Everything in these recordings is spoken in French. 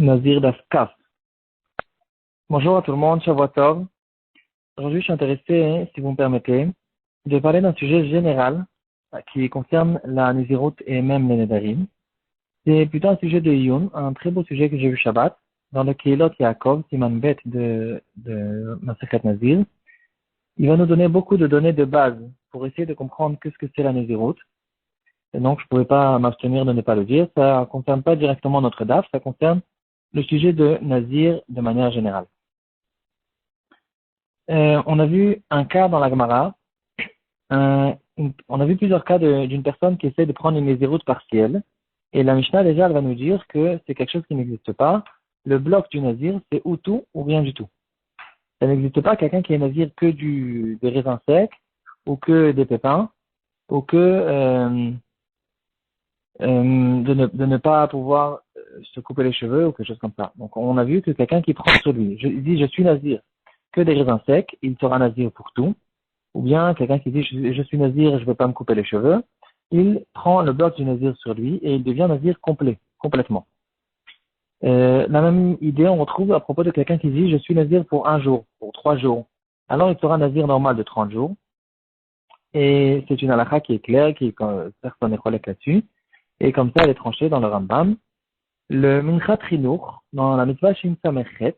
Nazir Dafkaf. Bonjour à tout le monde, Shavua Tov. Aujourd'hui, je suis intéressé, si vous me permettez, de parler d'un sujet général qui concerne la Nézirut et même les Nedarim. C'est plutôt un sujet de Iyun, un très beau sujet que j'ai vu Shabbat, dans le Keilot Yaakov, Siman Bet de Masechet Nazir. Il va nous donner beaucoup de données de base pour essayer de comprendre qu'est-ce que c'est la Nézirut. Et donc, je ne pouvais pas m'abstenir de ne pas le dire. Ça ne concerne pas directement notre DAF, ça concerne le sujet de Nazir de manière générale. On a vu un cas dans la Gemara, on a vu plusieurs cas d'une personne qui essaie de prendre une Nézirut partielle, et la Mishnah déjà elle va nous dire que c'est quelque chose qui n'existe pas. Le bloc du Nazir, c'est ou tout ou rien du tout. Ça n'existe pas quelqu'un qui est Nazir que des raisins secs, ou que des pépins, ou que de ne pas pouvoir se couper les cheveux ou quelque chose comme ça. Donc on a vu que quelqu'un qui prend sur lui, il dit je suis Nazir que des raisins secs, il sera Nazir pour tout. Ou bien quelqu'un qui dit je suis Nazir, je ne veux pas me couper les cheveux, il prend le bloc du Nazir sur lui et il devient Nazir complètement. La même idée on retrouve à propos de quelqu'un qui dit je suis Nazir pour 1 jour, pour 3 jours. Alors il sera Nazir normal de 30 jours. Et c'est une halakha qui est claire, personne n'est collègue là-dessus. Et comme ça elle est tranchée dans le Rambam. Le Minchat Chinuch, dans la mitzvah Shin Samechet,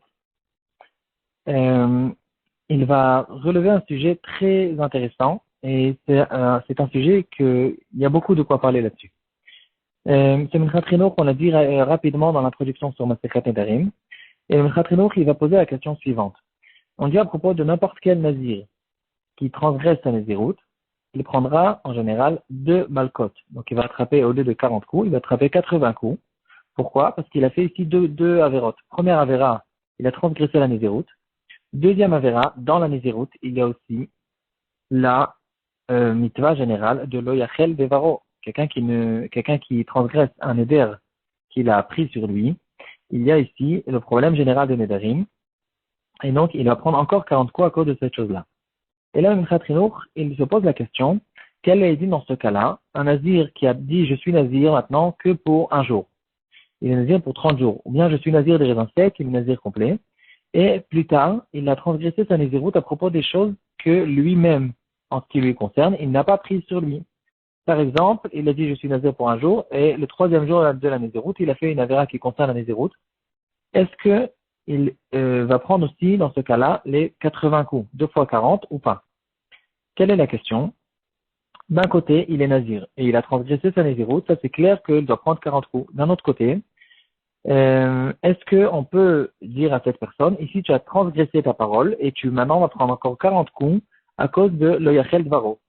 il va relever un sujet très intéressant et c'est un sujet il y a beaucoup de quoi parler là-dessus. C'est Minchat Chinuch qu'on a dit rapidement dans l'introduction sur Masechet Nedarim. Et le Minchat Chinuch, il va poser la question suivante. On dit à propos de n'importe quel Nazir qui transgresse sa Nézirut, il prendra en général 2 malkot. Donc il va attraper, au lieu de 40 coups, il va attraper 80 coups. Pourquoi? Parce qu'il a fait ici deux avérotes. Première avéra, il a transgressé la Nézirut. Deuxième avéra, dans la Nézirut, il y a aussi la mitva générale de l'oyachel bevaro. Quelqu'un qui transgresse un éder qu'il a pris sur lui. Il y a ici le problème général de Nedarim. Et donc, il va prendre encore 40 coups à cause de cette chose-là. Et là, Minchat Chinuch, il se pose la question, quel est dit dans ce cas-là, un Nazir qui a dit je suis Nazir maintenant que pour 1 jour. Il est Nazir pour 30 jours. Ou bien je suis Nazir des raisins secs, il est Nazir complet. Et plus tard, il a transgressé sa Nézirut à propos des choses que lui-même, en ce qui lui concerne, il n'a pas prises sur lui. Par exemple, il a dit je suis Nazir pour 1 jour, et le 3e jour de la Nézirut, il a fait une avéra qui concerne la Nézirut. Est-ce que il va prendre aussi, dans ce cas-là, les 80 coups, 2 fois 40 ou pas? Quelle est la question? D'un côté, il est Nazir, et il a transgressé sa Nézirut, ça c'est clair qu'il doit prendre 40 coups. D'un autre côté, est-ce qu'on peut dire à cette personne, ici tu as transgressé ta parole et tu maintenant vas prendre encore 40 coups à cause de l'oyachel dvaro.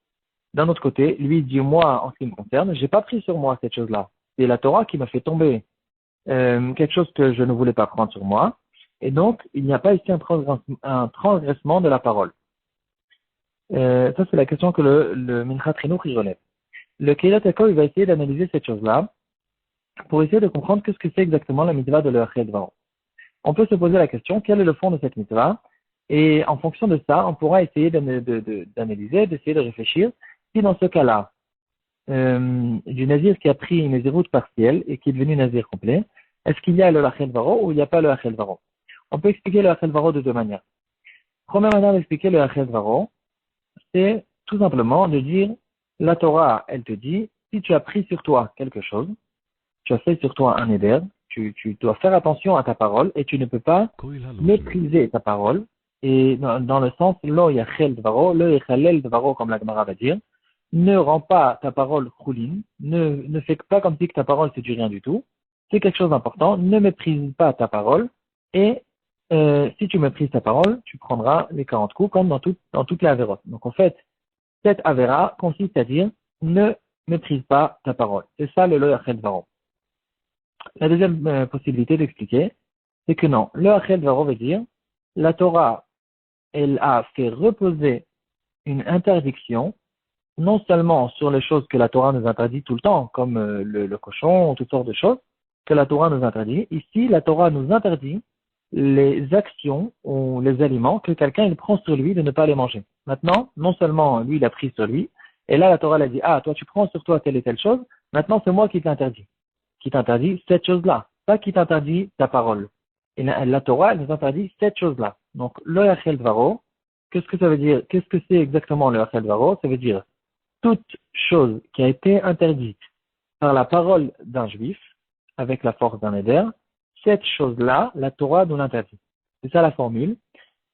D'un autre côté, lui dit moi en ce qui me concerne, j'ai pas pris sur moi cette chose-là. C'est la Torah qui m'a fait tomber quelque chose que je ne voulais pas prendre sur moi. Et donc, il n'y a pas ici un transgressement de la parole. Ça c'est la question que le Minchat Chinuch relève. Le Keilot Yaakov, il va essayer d'analyser cette chose-là pour essayer de comprendre qu'est-ce que c'est exactement la mitzvah de l'oyachel dvaro. On peut se poser la question, quel est le fond de cette mitzvah? Et en fonction de ça, on pourra essayer d'analyser, d'essayer de réfléchir si dans ce cas-là, du Nazir qui a pris une Nézirut partielle et qui est devenu Nazir complet, est-ce qu'il y a le Lachel Varo ou il n'y a pas le Lachel Varo? On peut expliquer le Lachel Varo de 2 manières. Première manière d'expliquer le Lachel Varo, c'est tout simplement de dire, la Torah, elle te dit, si tu as pris sur toi quelque chose, tu as fait sur toi un éder, tu dois faire attention à ta parole et tu ne peux pas mépriser ta parole. Et dans le sens, lo yachel dvaro, lo yachalel dvaro, comme la Gemara va dire, ne rends pas ta parole chouline, ne fais pas comme si que ta parole c'est du rien du tout. C'est quelque chose d'important, ne méprise pas ta parole et si tu méprises ta parole, tu prendras les 40 coups comme dans toute la avérote. Donc en fait, cette avéra consiste à dire ne méprise pas ta parole. C'est ça le lo yachel dvaro. La deuxième possibilité d'expliquer, c'est que non, le Achel Dvaro veut dire, la Torah, elle a fait reposer une interdiction, non seulement sur les choses que la Torah nous interdit tout le temps, comme le cochon, ou toutes sortes de choses, que la Torah nous interdit. Ici, la Torah nous interdit les actions ou les aliments que quelqu'un il prend sur lui de ne pas les manger. Maintenant, non seulement lui, il a pris sur lui, et là, la Torah l'a dit, ah, toi, tu prends sur toi telle et telle chose, maintenant, c'est moi qui t'interdis cette chose-là. pas qui t'interdit ta parole. Et la Torah, elle nous interdit cette chose-là. Donc, le Yachel Dvaro, qu'est-ce que ça veut dire? Qu'est-ce que c'est exactement le Yachel Dvaro? Ça veut dire toute chose qui a été interdite par la parole d'un juif, avec la force d'un éder, cette chose-là, la Torah nous l'interdit. C'est ça la formule.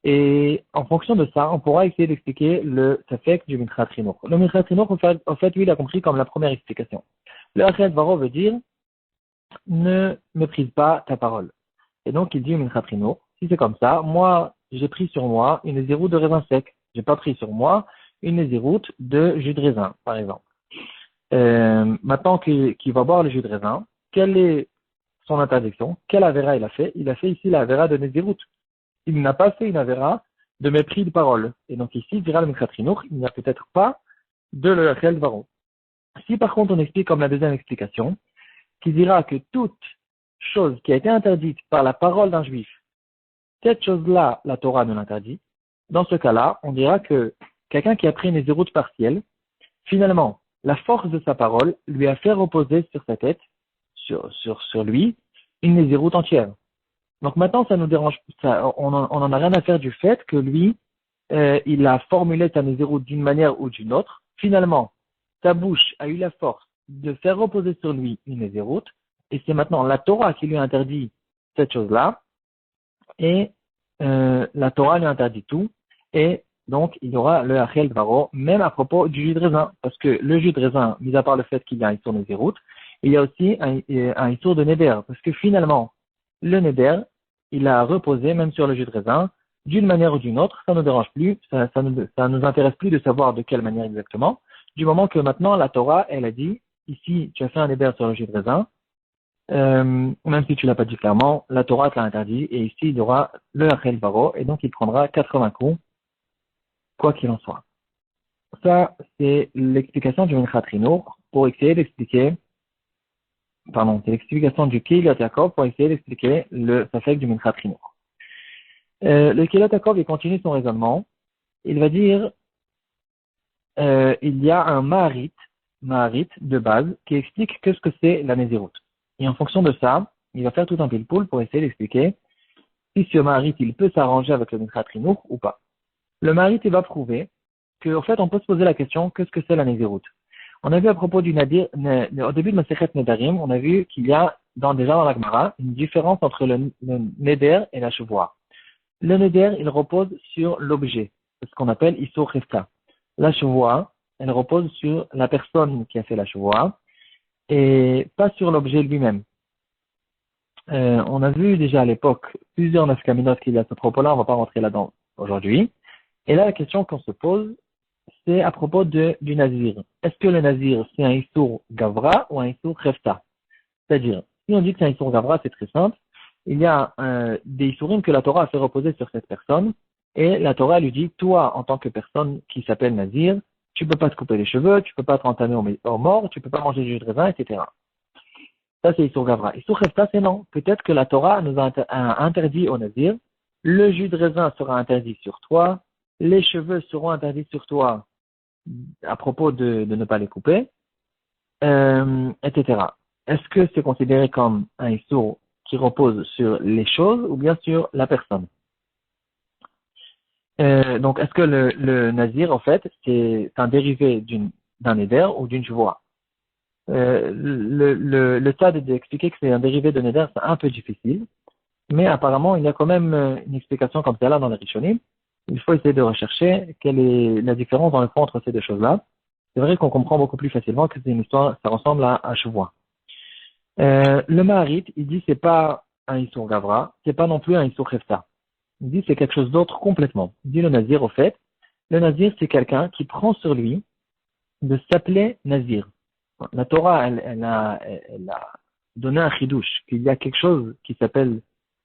Et en fonction de ça, on pourra essayer d'expliquer le Safek du Minchas Chinuch. Le Minchas Chinuch, en fait, lui, il a compris comme la première explication. Le Yachel Dvaro veut dire ne méprise pas ta parole. Et donc, il dit au Minchas Chinuch, si c'est comme ça, moi, j'ai pris sur moi une zéroute de raisin sec. J'ai pas pris sur moi une zéroute de jus de raisin, par exemple. Maintenant qu'il va boire le jus de raisin, quelle est son interdiction? Quelle avéra il a fait? Il a fait ici la avéra de Nézirut. Il n'a pas fait une avéra de mépris de parole. Et donc ici, dira le Minchas Chinuch, il n'y a peut-être pas de le Yachel Dvaro. Si par contre on explique comme la deuxième explication, qui dira que toute chose qui a été interdite par la parole d'un juif, cette chose-là, la Torah nous l'interdit. Dans ce cas-là, on dira que quelqu'un qui a pris une zéroute partielle, finalement, la force de sa parole lui a fait reposer sur sa tête, sur lui, une zéroute entière. Donc maintenant, ça nous dérange, on en a rien à faire du fait que lui, il a formulé sa zéroute d'une manière ou d'une autre. Finalement, sa bouche a eu la force de faire reposer sur lui une zéroute, et c'est maintenant la Torah qui lui interdit cette chose-là, et la Torah lui interdit tout, et donc il y aura le Yachel Dvaro, même à propos du jus de raisin, parce que le jus de raisin, mis à part le fait qu'il y a un Issour de Zérout, il y a aussi un Issour de Neder, parce que finalement, le Neder, il a reposé même sur le jus de raisin, d'une manière ou d'une autre, ça ne nous dérange plus, ça nous intéresse plus de savoir de quelle manière exactement, du moment que maintenant la Torah, elle a dit, ici tu as fait un Neder sur le jus de raisin, même si tu l'as pas dit clairement, la Torah te l'a interdit, et ici il y aura le Yachel Dvaro, et donc il prendra 80 coups, quoi qu'il en soit. Ça, c'est l'explication du Minchas Chinuch pour essayer d'expliquer, pardon, c'est l'explication du Keilat Yaakov pour essayer d'expliquer le Safek du Minchas Chinuch. Le Keilat Yaakov, il continue son raisonnement. Il va dire, il y a un Maharit de base, qui explique qu'est-ce que c'est la Nézirut. Et en fonction de ça, il va faire tout un pile-poule pour essayer d'expliquer si ce Maharit, il peut s'arranger avec le Minchas Chinuch ou pas. Le Maharit, il va prouver qu'en fait, on peut se poser la question, qu'est-ce que c'est la Nézirut? On a vu à propos du Nadir, au début de Masechet Nedarim, on a vu qu'il y a, déjà dans la Gemara, une différence entre le Neder et la Chevoie. Le Neder, il repose sur l'objet, ce qu'on appelle Issur Chefta. La Chevoie, elle repose sur la personne qui a fait la Chevoie, et pas sur l'objet lui-même. On a vu déjà à l'époque plusieurs nafkaminotes qu'il y a à ce propos-là, on ne va pas rentrer là-dedans aujourd'hui. Et là, la question qu'on se pose, c'est à propos du Nazir. Est-ce que le Nazir, c'est un Issour Gavra ou un Issour Chefta? C'est-à-dire, si on dit que c'est un Issour Gavra, c'est très simple. Il y a des Issourim que la Torah a fait reposer sur cette personne, et la Torah lui dit, toi, en tant que personne qui s'appelle Nazir, tu peux pas te couper les cheveux, tu peux pas te entamer au mort, tu peux pas manger du jus de raisin, etc. Ça, c'est Issour Gavra. Issour Chefta, c'est non. Peut-être que la Torah nous a interdit au Nazir, le jus de raisin sera interdit sur toi, les cheveux seront interdits sur toi à propos de ne pas les couper, etc. Est-ce que c'est considéré comme un issour qui repose sur les choses ou bien sur la personne? Donc, est-ce que le nazir, en fait, c'est un dérivé d'un éder ou d'une chevoie? Le tas d'expliquer que c'est un dérivé de néder, c'est un peu difficile, mais apparemment, il y a quand même une explication comme celle-là dans les Rishonim. Il faut essayer de rechercher quelle est la différence dans le fond entre ces deux choses-là. C'est vrai qu'on comprend beaucoup plus facilement que c'est une histoire, ça ressemble à un chevois. Le Maharit, il dit c'est pas un Issour Gavra, c'est pas non plus un Issour Chefta. Il dit c'est quelque chose d'autre complètement. Il dit le Nazir, au fait, le Nazir c'est quelqu'un qui prend sur lui de s'appeler Nazir. La Torah, elle a donné un chidouche, qu'il y a quelque chose qui s'appelle,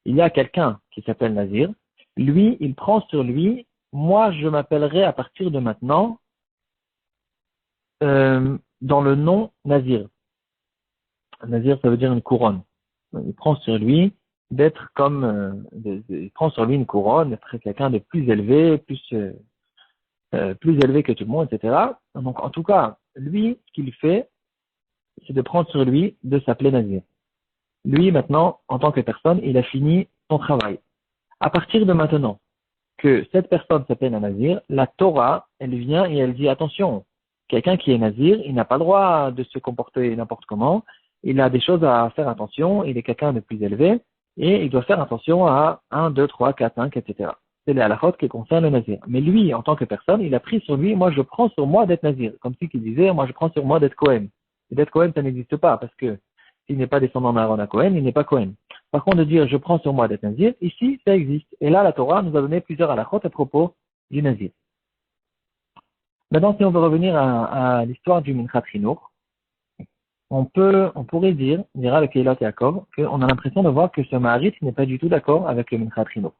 il y a quelqu'un qui s'appelle Nazir. Lui, il prend sur lui, moi je m'appellerai à partir de maintenant dans le nom Nazir. Nazir, ça veut dire une couronne. Il prend sur lui d'être comme, il prend sur lui une couronne, d'être quelqu'un de plus élevé, plus élevé que tout le monde, etc. Donc, en tout cas, lui, ce qu'il fait, c'est de prendre sur lui de s'appeler Nazir. Lui, maintenant, en tant que personne, il a fini son travail. À partir de maintenant, que cette personne s'appelle un nazir, la Torah, elle vient et elle dit attention, quelqu'un qui est nazir, il n'a pas le droit de se comporter n'importe comment, il a des choses à faire attention, il est quelqu'un de plus élevé, et il doit faire attention à 1, 2, 3, 4, 5, etc. C'est les halakhot qui concernent le nazir. Mais lui, en tant que personne, il a pris sur lui, moi je prends sur moi d'être nazir. Comme si il disait, moi je prends sur moi d'être Cohen. Et d'être Cohen, ça n'existe pas, parce que s'il n'est pas descendant d'Aaron à Cohen, il n'est pas Cohen. Par contre, de dire je prends sur moi d'être nazir, ici, ça existe. Et là, la Torah nous a donné plusieurs halakhot à propos du nazir. Maintenant, si on veut revenir à l'histoire du Minchat Chinour, on pourrait dire, dira le Keilat Yaakov, qu'on a l'impression de voir que ce Maharit n'est pas du tout d'accord avec le Minchat Chinour.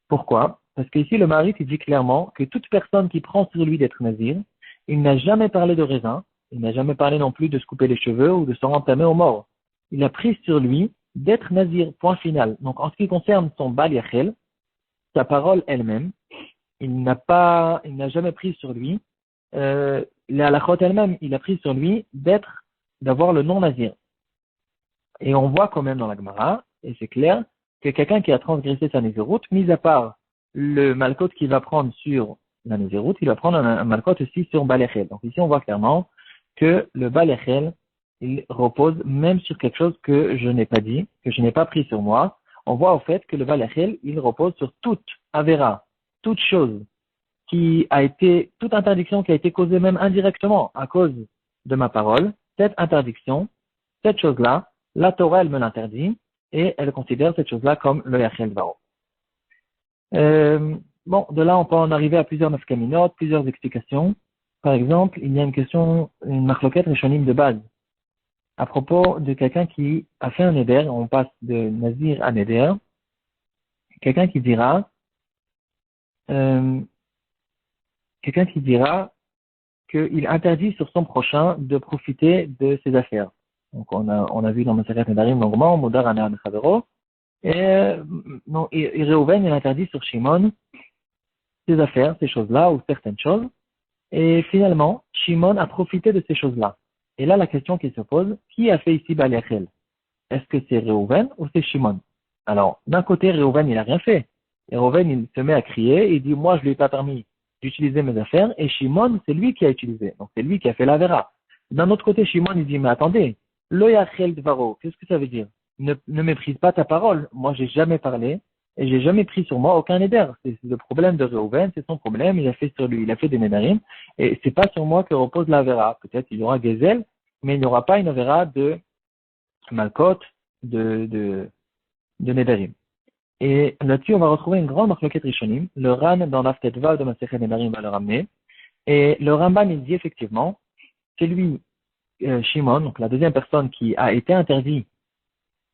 Pourquoi? Parce qu'ici, le Maharit, il dit clairement que toute personne qui prend sur lui d'être nazir, il n'a jamais parlé de raisin, il n'a jamais parlé non plus de se couper les cheveux ou de se rentamer aux morts. Il a pris sur lui d'être nazir, point final. Donc, en ce qui concerne son Bal Yachel, sa parole elle-même, il n'a jamais pris sur lui, la halachot elle-même, il a pris sur lui d'avoir le nom nazir. Et on voit quand même dans la Gemara, et c'est clair, que quelqu'un qui a transgressé sa nézéroute, mis à part le malkot qu'il va prendre sur la nézéroute, il va prendre un malkot aussi sur Balechel. Donc ici, on voit clairement que le Balechel, il repose même sur quelque chose que je n'ai pas dit, que je n'ai pas pris sur moi. On voit au fait que le Balechel, il repose sur toute Avera, toute chose toute interdiction qui a été causée même indirectement à cause de ma parole, cette interdiction, cette chose-là, la Torah, elle me l'interdit, et elle considère cette chose-là comme le Yachel Varo. Bon, de là, on peut en arriver à plusieurs nafkaminot, plusieurs explications. Par exemple, il y a une marloquette rishonim de base, à propos de quelqu'un qui a fait un neder, on passe de nazir à neder, quelqu'un qui dira, qu'il interdit sur son prochain de profiter de ses affaires. Donc, on a vu dans Maseret Nedarim longuement, Modar Ana Chavero, et Réhouven, il interdit sur Shimon ses affaires, ces choses-là, ou certaines choses, et finalement, Shimon a profité de ces choses-là. Et là, la question qui se pose, qui a fait ici Baliachel? Est-ce que c'est Réhouven ou c'est Shimon? Alors, d'un côté, Réhouven, il n'a rien fait. Et Réhouven, il se met à crier, il dit, moi, je lui ai pas permis d'utiliser mes affaires, et Shimon, c'est lui qui a utilisé. Donc, c'est lui qui a fait la vera. D'un autre côté, Shimon, il dit, mais attendez, lo yachel dvaro, qu'est-ce que ça veut dire? Ne méprise pas ta parole. Moi, j'ai jamais parlé, et j'ai jamais pris sur moi aucun éder. C'est le problème de Réhouven, c'est son problème, il a fait sur lui, il a fait des nédarim, et c'est pas sur moi que repose la vera. Peut-être il y aura Gezel, mais il n'y aura pas une vera de Malkot, de Nedarim. Et là-dessus, on va retrouver une grande marloquette rishonim. Le Ran, dans l'Aftetva de Masechet Nedarim, va le ramener. Et le Ramban, il dit effectivement, c'est lui, Shimon, donc la deuxième personne qui a été interdit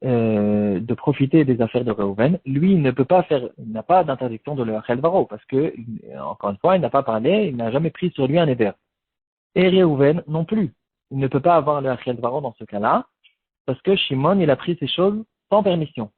de profiter des affaires de Reuven, lui, il ne peut pas faire, il n'a pas d'interdiction de le Hachel Varo, parce que, encore une fois, il n'a pas parlé, il n'a jamais pris sur lui un éder. Et Reuven non plus. Il ne peut pas avoir le Hachel Varo dans ce cas-là, parce que Shimon, il a pris ces choses sans permission.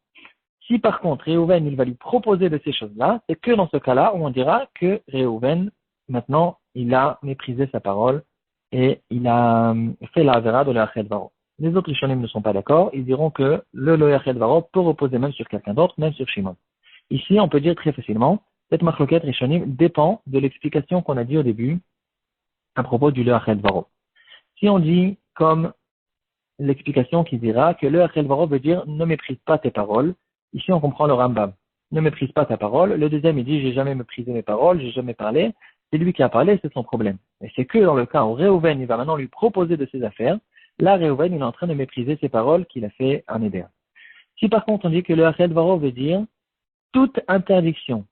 Si par contre Réhouven, il va lui proposer de ces choses-là, c'est que dans ce cas-là où on dira que Réhouven, maintenant, il a méprisé sa parole et il a fait la vera de l'Achel Varo. Les autres Rishonim ne sont pas d'accord, ils diront que le Loyachel Varo peut reposer même sur quelqu'un d'autre, même sur Shimon. Ici, on peut dire très facilement, cette marloquette Rishonim dépend de l'explication qu'on a dit au début à propos du Loyachel Varo. Si on dit comme l'explication qui dira que le Hachel Varo veut dire ne méprise pas tes paroles. Ici, on comprend le Rambam. Ne méprise pas ta parole. Le deuxième, il dit j'ai jamais méprisé mes paroles, j'ai jamais parlé. C'est lui qui a parlé, c'est son problème. Et c'est que dans le cas où Réhouven, il va maintenant lui proposer de ses affaires, là, Réhouven, il est en train de mépriser ses paroles qu'il a fait en Éder. Si par contre, on dit que le Hachel Varo veut dire toute interdiction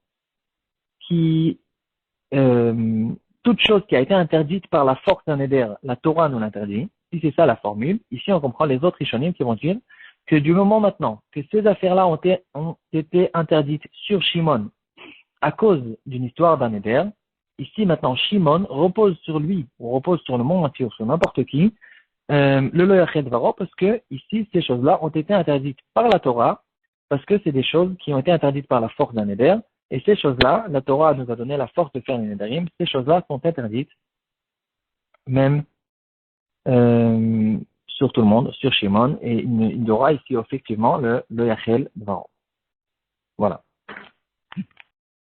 toute chose qui a été interdite par la force d'un éder, la Torah nous l'interdit. Si c'est ça la formule, ici on comprend les autres Rishonim qui vont dire que du moment maintenant que ces affaires-là ont été interdites sur Shimon à cause d'une histoire d'un éder, ici maintenant Shimon repose sur lui, ou repose sur le monde entier, ou sur n'importe qui, le Loyachet Varo, parce que ici ces choses-là ont été interdites par la Torah, parce que c'est des choses qui ont été interdites par la force d'un éder. Et ces choses-là, la Torah nous a donné la force de faire les Nedarim, ces choses-là sont interdites, même sur tout le monde, sur Shimon, et il y aura ici effectivement le Yachel Dvaro. Voilà.